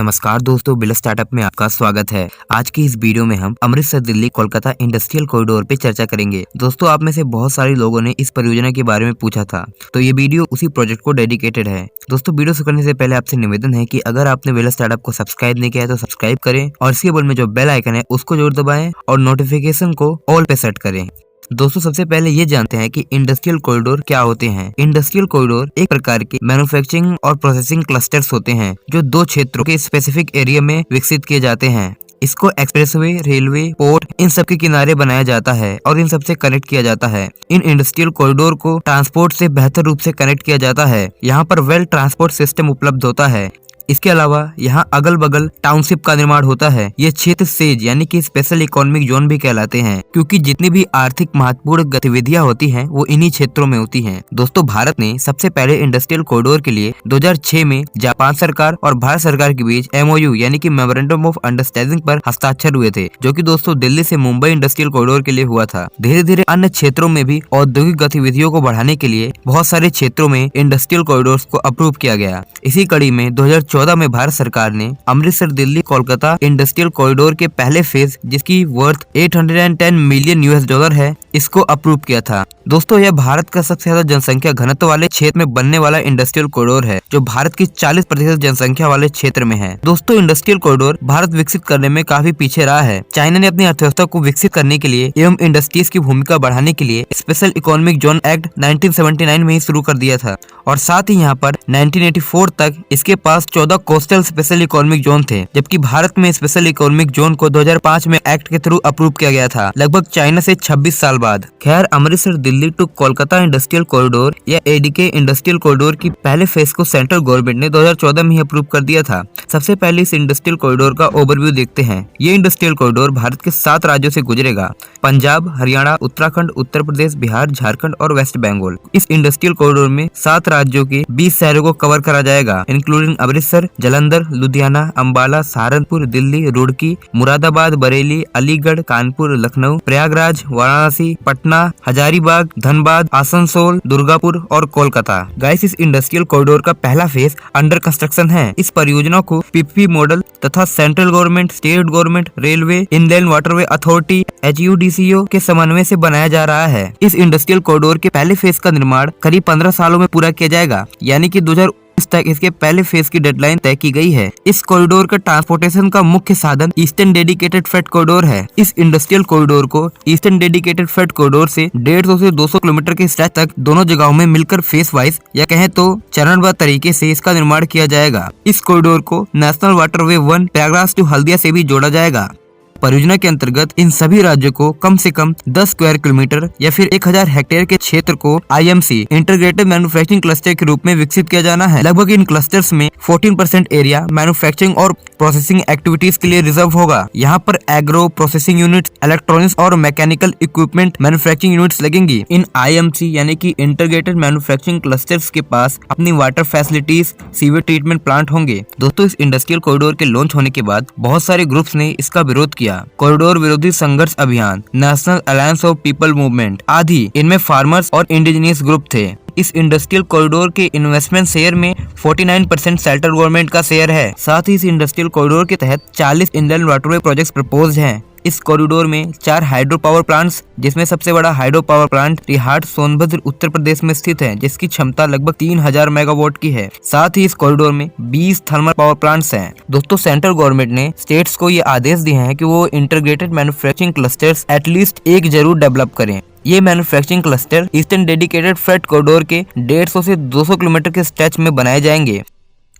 नमस्कार दोस्तों, bill startup में आपका स्वागत है। आज की इस वीडियो में हम अमृतसर दिल्ली कोलकाता इंडस्ट्रियल कॉरिडोर पे चर्चा करेंगे। दोस्तों, आप में से बहुत सारे लोगों ने इस परियोजना के बारे में पूछा था, तो ये वीडियो उसी प्रोजेक्ट को डेडिकेटेड है। दोस्तों, वीडियो शुरू करने से पहले आपसे निवेदन है कि अगर आपने बिल स्टार्टअप को सब्सक्राइब नहीं किया है तो सब्सक्राइब करें और इसके बगल में जो बेल आइकन है उसको जरूर दबाएं और नोटिफिकेशन को ऑल पे सेट करें। दोस्तों, सबसे पहले ये जानते हैं कि इंडस्ट्रियल कॉरिडोर क्या होते हैं। इंडस्ट्रियल कॉरिडोर एक प्रकार के मैन्युफैक्चरिंग और प्रोसेसिंग क्लस्टर्स होते हैं जो दो क्षेत्रों के स्पेसिफिक एरिया में विकसित किए जाते हैं। इसको एक्सप्रेसवे, रेलवे, पोर्ट इन सब के किनारे बनाया जाता है और इन सब से कनेक्ट किया जाता है। इन इंडस्ट्रियल कॉरिडोर को ट्रांसपोर्ट से बेहतर रूप से कनेक्ट किया जाता है। यहाँ पर वेल ट्रांसपोर्ट सिस्टम उपलब्ध होता है। इसके अलावा यहाँ अगल बगल टाउनशिप का निर्माण होता है। ये क्षेत्र सेज यानी कि स्पेशल इकोनॉमिक जोन भी कहलाते हैं, क्योंकि जितनी भी आर्थिक महत्वपूर्ण गतिविधियां होती हैं वो इन्हीं क्षेत्रों में होती हैं। दोस्तों, भारत ने सबसे पहले इंडस्ट्रियल कॉरिडोर के लिए 2006 में जापान सरकार और भारत सरकार के बीच MOU यानी कि मेमोरेंडम ऑफ अंडरस्टैंडिंग पर हस्ताक्षर हुए थे, जो कि दोस्तों दिल्ली से मुंबई इंडस्ट्रियल कॉरिडोर के लिए हुआ था। धीरे धीरे अन्य क्षेत्रों में भी औद्योगिक गतिविधियों को बढ़ाने के लिए बहुत सारे क्षेत्रों में इंडस्ट्रियल कॉरिडोर को अप्रूव किया गया। इसी कड़ी में 2014 में भारत सरकार ने अमृतसर दिल्ली कोलकाता इंडस्ट्रियल कॉरिडोर के पहले फेज, जिसकी वर्थ $810 मिलियन है, इसको अप्रूव किया था। दोस्तों, यह भारत का सबसे ज्यादा जनसंख्या घनत्व वाले क्षेत्र में बनने वाला इंडस्ट्रियल कॉरिडोर है, जो भारत की 40% जनसंख्या वाले क्षेत्र में है। दोस्तों, इंडस्ट्रियल कॉरिडोर भारत विकसित करने में काफी पीछे रहा है। चाइना ने अपनी अर्थव्यवस्था को विकसित करने के लिए एवं इंडस्ट्रीज की भूमिका बढ़ाने के लिए स्पेशल इकोनॉमिक जोन एक्ट 1979 में ही शुरू कर दिया था और साथ ही यहाँ पर 1984 तक इसके पास 14 कोस्टल स्पेशल इकोनॉमिक जोन थे, जबकि भारत में स्पेशल इकोनॉमिक जोन को 2005 में एक्ट के थ्रू अप्रूव किया गया था, लगभग चाइना से 26 साल बाद। खैर, Amritsar Delhi to Kolkata industrial corridor या ADK इंडस्ट्रियल कॉरिडोर की पहले फेज को सेंट्रल गवर्नमेंट ने 2014 में ही अप्रूव कर दिया था। सबसे पहले इस इंडस्ट्रियल कॉरिडोर का ओवरव्यू देखते हैं। ये इंडस्ट्रियल कॉरिडोर भारत के 7 राज्यों से गुजरेगा: पंजाब, हरियाणा, उत्तराखंड, उत्तर प्रदेश, बिहार, झारखंड और वेस्ट बंगाल। इस इंडस्ट्रियल कॉरिडोर में 7 राज्यों के 20 शहरों को कवर करा जाएगा, इंक्लूडिंग अमृतसर, जालंधर, लुधियाना, अंबाला, सहारनपुर, दिल्ली, रुड़की, मुरादाबाद, बरेली, अलीगढ़, कानपुर, लखनऊ, प्रयागराज, वाराणसी, पटना, हजारीबाग, धनबाद, आसनसोल, दुर्गापुर और कोलकाता। गाइस, इस इंडस्ट्रियल कॉरिडोर का पहला फेज अंडर कंस्ट्रक्शन है। इस परियोजना को PPP मॉडल तथा central government, state government, railway, inland waterway authority HUDCO के समन्वय से बनाया जा रहा है। इस इंडस्ट्रियल कॉरिडोर के पहले फेज का निर्माण करीब 15 सालों में पूरा किया जाएगा, यानी कि 2019 तक इसके पहले फेज की डेडलाइन तय की गई है। इस कॉरिडोर का ट्रांसपोर्टेशन का मुख्य साधन ईस्टर्न डेडिकेटेड फ्रेट कॉरिडोर है। इस इंडस्ट्रियल कॉरिडोर को ईस्टर्न डेडिकेटेड फ्रेट कॉरिडोर से 150 से 200 किलोमीटर के स्ट्रेच तक दोनों जगहों में मिलकर फेस वाइज या कहें तो चरणबद्ध तरीके से इसका निर्माण किया जाएगा। इस कॉरिडोर को national waterway 1 Prayagraj to Haldia से भी जोड़ा जाएगा। परियोजना के अंतर्गत इन सभी राज्यों को कम से कम 10 स्क्वायर किलोमीटर या फिर 1000 हेक्टेयर के क्षेत्र को IMC इंटीग्रेटेड मैन्युफैक्चरिंग क्लस्टर के रूप में विकसित किया जाना है। लगभग इन क्लस्टर्स में 14% एरिया मैन्युफैक्चरिंग और प्रोसेसिंग एक्टिविटीज के लिए रिजर्व होगा। यहाँ पर एग्रो प्रोसेसिंग यूनिट्स, इलेक्ट्रॉनिक्स और मैकेनिकल इक्विपमेंट मैन्युफैक्चरिंग यूनिट्स लगेंगी। इन IMC यानी कि इंटीग्रेटेड मैन्युफैक्चरिंग क्लस्टर्स के पास अपनी water facilities, sewage treatment plant होंगे। दोस्तों, इस इंडस्ट्रियल कॉरिडोर के लॉन्च होने के बाद बहुत सारे ग्रुप्स ने इसका विरोध किया। कॉरिडोर विरोधी संघर्ष अभियान, national alliance of people movement आदि, इनमें फार्मर्स और इंडिजिनियस ग्रुप थे। इस इंडस्ट्रियल कॉरिडोर के इन्वेस्टमेंट शेयर में 49% सेंट्रल गवर्नमेंट का शेयर है। साथ ही इस इंडस्ट्रियल कॉरिडोर के तहत 40 इंडियन वाटरवे प्रोजेक्ट्स प्रपोज्ड हैं। इस कॉरिडोर में 4 हाइड्रो पावर प्लांट्स, जिसमें सबसे बड़ा hydro power plant रिहाट Sonbhadra Uttar Pradesh में स्थित है, जिसकी क्षमता लगभग 3000 मेगावाट की है। साथ ही इस कॉरिडोर में 20 थर्मल पावर प्लांट्स हैं। दोस्तों, सेंट्रल गवर्नमेंट ने स्टेट्स को ये आदेश दिए हैं कि वो इंटीग्रेटेड मैन्युफैक्चरिंग क्लस्टर्स एटलीस्ट एक जरूर डेवलप करें। ये manufacturing cluster eastern dedicated freight corridor के 150 से 200 किलोमीटर के स्ट्रेच में बनाए जाएंगे।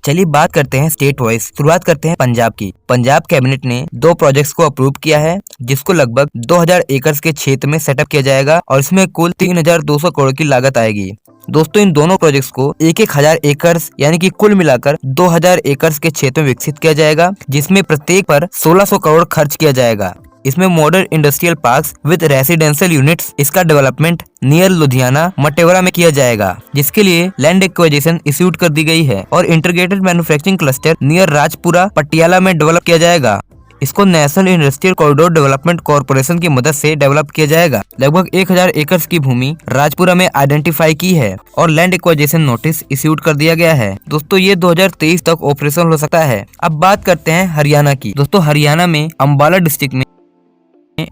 चलिए बात करते हैं स्टेट वाइज। शुरुआत करते हैं पंजाब की। पंजाब कैबिनेट ने 2 प्रोजेक्ट्स को अप्रूव किया है, जिसको लगभग 2000 एकड़ के क्षेत्र में सेटअप किया जाएगा और इसमें कुल 3200 करोड़ की लागत आएगी। दोस्तों, इन दोनों प्रोजेक्ट्स को 1000 एकड़ यानी कि कुल मिलाकर 2000 एकड़ के क्षेत्र में विकसित किया जाएगा, जिसमें प्रत्येक पर 1600 करोड़ खर्च किया जाएगा। इसमें modern industrial parks with residential units, इसका डेवलपमेंट नियर लुधियाना मटेवरा में किया जाएगा, जिसके लिए लैंड एक्विजिशन इश्यूड कर दी गई है और integrated manufacturing cluster near Rajpura Patiala में डेवलप किया जाएगा। इसको national industrial corridor development corporation की मदद से डेवलप किया जाएगा। लगभग 1000 एकड़ की भूमि राजपुरा में आइडेंटिफाई की है और लैंड एक्वाजिशन नोटिस इश्यूड कर दिया गया है। दोस्तों ये 2023 तक ऑपरेशनल हो सकता है। अब बात करते हैं हरियाणा की। दोस्तों हरियाणा में अंबाला डिस्ट्रिक्ट में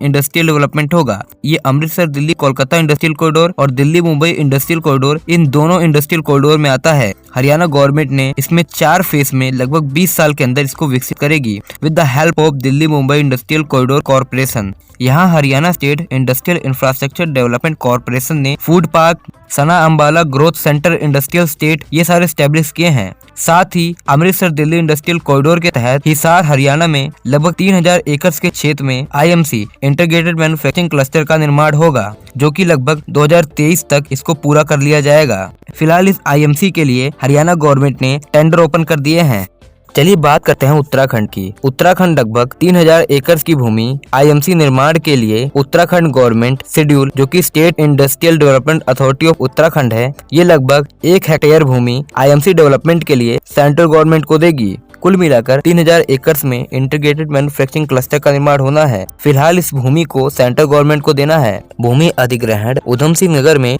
इंडस्ट्रियल डेवलपमेंट होगा। ये अमृतसर दिल्ली कोलकाता इंडस्ट्रियल कॉरिडोर और दिल्ली मुंबई इंडस्ट्रियल कॉरिडोर, इन दोनों इंडस्ट्रियल कॉरिडोर में आता है। हरियाणा गवर्नमेंट ने इसमें 4 फेज में लगभग 20 साल के अंदर इसको विकसित करेगी with the help of Delhi Mumbai industrial corridor corporation. यहाँ Haryana state industrial infrastructure development corporation ने फूड पार्क, सना Ambala growth centre, industrial state ये सारे स्टैब्लिश किए हैं। साथ ही अमृतसर दिल्ली इंडस्ट्रियल कॉरिडोर के तहत हिसार हरियाणा में लगभग 3000 एकड़ के क्षेत्र में IMC इंटीग्रेटेड मैन्युफैक्चरिंग क्लस्टर का निर्माण होगा, जो कि लगभग 2023 तक इसको पूरा कर लिया जाएगा। फिलहाल इस IMC के लिए हरियाणा गवर्नमेंट ने टेंडर ओपन कर दिए हैं। चलिए बात करते हैं उत्तराखंड की। उत्तराखंड लगभग 3000 एकड़ की भूमि IMC निर्माण के लिए उत्तराखंड गवर्नमेंट शेड्यूल, जो कि state industrial development authority of Uttarakhand है, ये लगभग 1 हेक्टेयर भूमि IMC डेवलपमेंट के लिए सेंट्रल गवर्नमेंट को देगी। कुल मिलाकर 3000 एकड़ में इंटीग्रेटेड मैन्युफैक्चरिंग क्लस्टर का निर्माण होना है। फिलहाल इस भूमि को सेंट्रल गवर्नमेंट को देना है। भूमि अधिग्रहण उधम सिंह नगर में।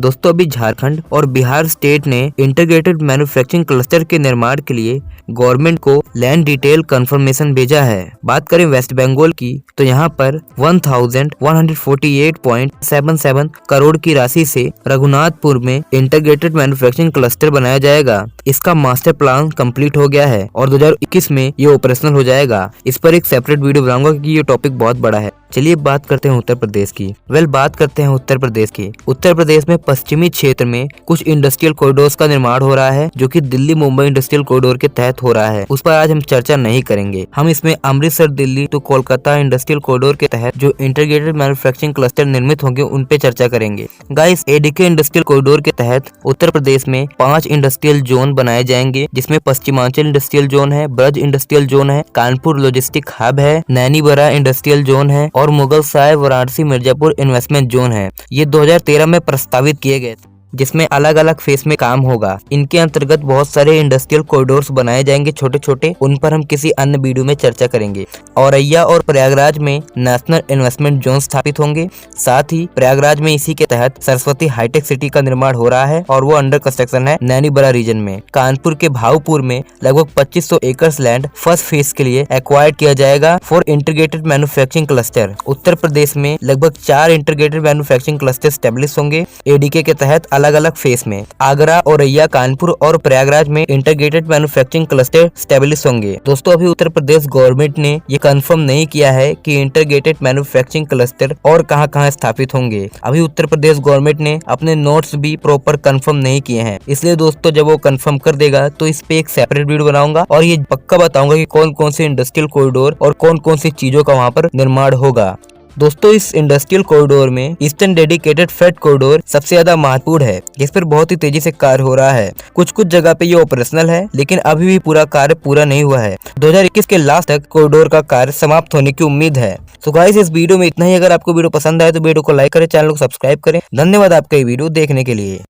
दोस्तों अभी झारखंड और बिहार स्टेट ने इंटीग्रेटेड मैन्युफैक्चरिंग क्लस्टर के निर्माण के लिए गवर्नमेंट को लैंड डिटेल कंफर्मेशन भेजा है। बात करें वेस्ट बंगाल की तो यहाँ पर 1148.77 करोड़ की राशि से रघुनाथपुर में इंटीग्रेटेड मैन्युफैक्चरिंग क्लस्टर बनाया जाएगा। इसका मास्टर प्लान कंप्लीट हो गया है और 2021 में ये ऑपरेशनल हो जाएगा। इस पर एक सेपरेट वीडियो बनाऊंगा क्योंकि ये टॉपिक बहुत बड़ा है। चलिए बात करते हैं उत्तर प्रदेश की। बात करते हैं उत्तर प्रदेश की। उत्तर प्रदेश में पश्चिमी क्षेत्र में कुछ इंडस्ट्रियल कॉरिडोर्स का निर्माण हो रहा है, जो कि दिल्ली मुंबई इंडस्ट्रियल कॉरिडोर के तहत हो रहा है। उस पर आज हम चर्चा नहीं करेंगे। हम इसमें अमृतसर दिल्ली तो कोलकाता इंडस्ट्रियल कॉरिडोर के तहत जो इंटीग्रेटेड मैन्युफैक्चरिंग क्लस्टर निर्मित होंगे उन पे चर्चा करेंगे। गाइस, ADK इंडस्ट्रियल कॉरिडोर के तहत उत्तर प्रदेश में 5 इंडस्ट्रियल जोन बनाए जाएंगे, जिसमें पश्चिमांचल इंडस्ट्रियल जोन है, ब्रज इंडस्ट्रियल जोन है, कानपुर लॉजिस्टिक हब है, नैनीबरा इंडस्ट्रियल जोन है और मुगल साय वाराणसी मिर्जापुर इन्वेस्टमेंट जोन है। ये 2013 में प्रस्तावित किए गए थे, जिसमें अलग अलग फेस में काम होगा। इनके अंतर्गत बहुत सारे इंडस्ट्रियल कॉरिडोर्स बनाए जाएंगे छोटे छोटे, उन पर हम किसी अन्य वीडियो में चर्चा करेंगे। औरैया और प्रयागराज में नेशनल इन्वेस्टमेंट जोन स्थापित होंगे। साथ ही प्रयागराज में इसी के तहत सरस्वती हाईटेक सिटी का निर्माण हो रहा है और वो अंडर कंस्ट्रक्शन है नैनीबरा रीजन में। कानपुर के भावपुर में लगभग 2500 एकड़ लैंड फर्स्ट फेज के लिए एक्वायर किया जाएगा for integrated manufacturing cluster. Uttar Pradesh में लगभग 4 इंटीग्रेटेड मैन्युफैक्चरिंग क्लस्टर स्टैब्लिश होंगे ADK के तहत अलग अलग फेस में। आगरा, औरैया, कानपुर और प्रयागराज में इंटीग्रेटेड मैन्युफैक्चरिंग क्लस्टर स्टैब्लिश होंगे। दोस्तों अभी उत्तर प्रदेश गवर्नमेंट ने ये कंफर्म नहीं किया है कि इंटीग्रेटेड मैन्युफैक्चरिंग क्लस्टर और कहां-कहां स्थापित होंगे। अभी उत्तर प्रदेश गवर्नमेंट ने अपने नोट्स भी प्रॉपर कंफर्म नहीं किए हैं। इसलिए दोस्तों जब वो कंफर्म कर देगा तो इस पे एक सेपरेट वीडियो बनाऊंगा और ये पक्का बताऊंगा कि कौन कौन से इंडस्ट्रियल कॉरिडोर और कौन कौन सी चीजों का वहाँ पर निर्माण होगा। दोस्तों इस इंडस्ट्रियल कॉरिडोर में ईस्टर्न डेडिकेटेड फ्रेट कॉरिडोर सबसे ज्यादा महत्वपूर्ण है, जिस पर बहुत ही तेजी से कार्य हो रहा है। कुछ जगह पे ये ऑपरेशनल है, लेकिन अभी भी पूरा कार्य पूरा नहीं हुआ है। 2021 के लास्ट तक कॉरिडोर का कार्य समाप्त होने की उम्मीद है। तो गाइस इस वीडियो में इतना ही। अगर आपको वीडियो पसंद आए तो वीडियो को लाइक करें, चैनल को सब्सक्राइब करें। धन्यवाद आपका ये वीडियो देखने के लिए।